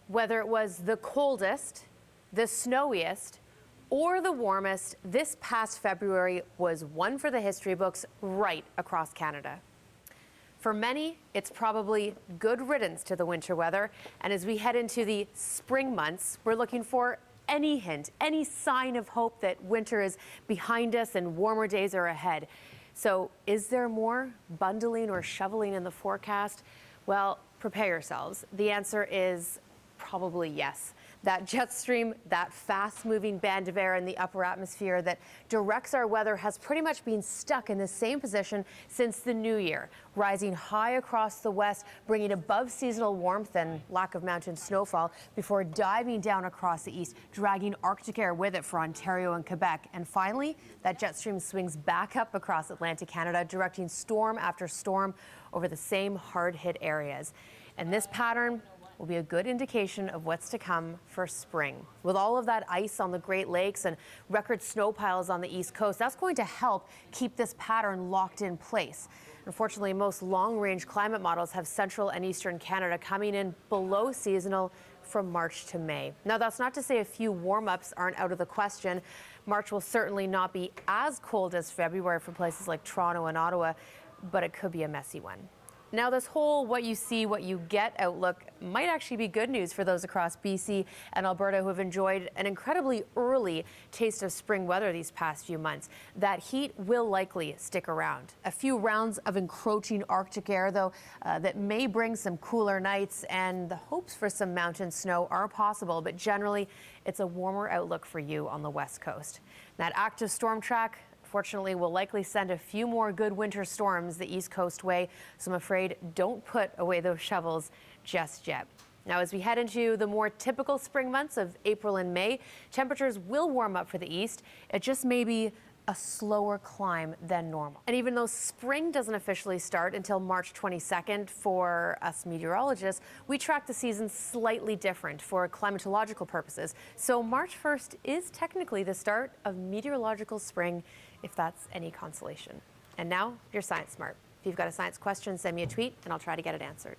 Whether it was the coldest, the snowiest, or the warmest, this past February was one for the history books right across Canada. For many, it's probably good riddance to the winter weather, and as we head into the spring months, we're looking for any hint, any sign of hope that winter is behind us and warmer days are ahead. So is there more bundling or shoveling in the forecast? Well, prepare yourselves. The answer is probably yes. That jet stream, that fast-moving band of air in the upper atmosphere that directs our weather has pretty much been stuck in the same position since the new year, rising high across the west, bringing above seasonal warmth and lack of mountain snowfall before diving down across the east, dragging Arctic air with it for Ontario and Quebec. And finally, that jet stream swings back up across Atlantic Canada, directing storm after storm over the same hard-hit areas. And this pattern will be a good indication of what's to come for spring. With all of that ice on the Great Lakes and record snow piles on the East Coast, that's going to help keep this pattern locked in place. Unfortunately, most long-range climate models have central and eastern Canada coming in below seasonal from March to May. Now, that's not to say a few warm-ups aren't out of the question. March will certainly not be as cold as February for places like Toronto and Ottawa, but it could be a messy one. Now, this whole what you see, what you get outlook might actually be good news for those across BC and Alberta who have enjoyed an incredibly early taste of spring weather these past few months. That heat will likely stick around. A few rounds of encroaching Arctic air, though, that may bring some cooler nights, and the hopes for some mountain snow are possible, but generally it's a warmer outlook for you on the West Coast. That active storm track, fortunately, we'll likely send a few more good winter storms the East Coast way, so I'm afraid don't put away those shovels just yet. Now, as we head into the more typical spring months of April and May, temperatures will warm up for the east. It just may be a slower climb than normal. And even though spring doesn't officially start until March 22nd for us meteorologists, we track the season slightly different for climatological purposes. So March 1st is technically the start of meteorological spring, if that's any consolation. And now, you're Science Smart. If you've got a science question, send me a tweet and I'll try to get it answered.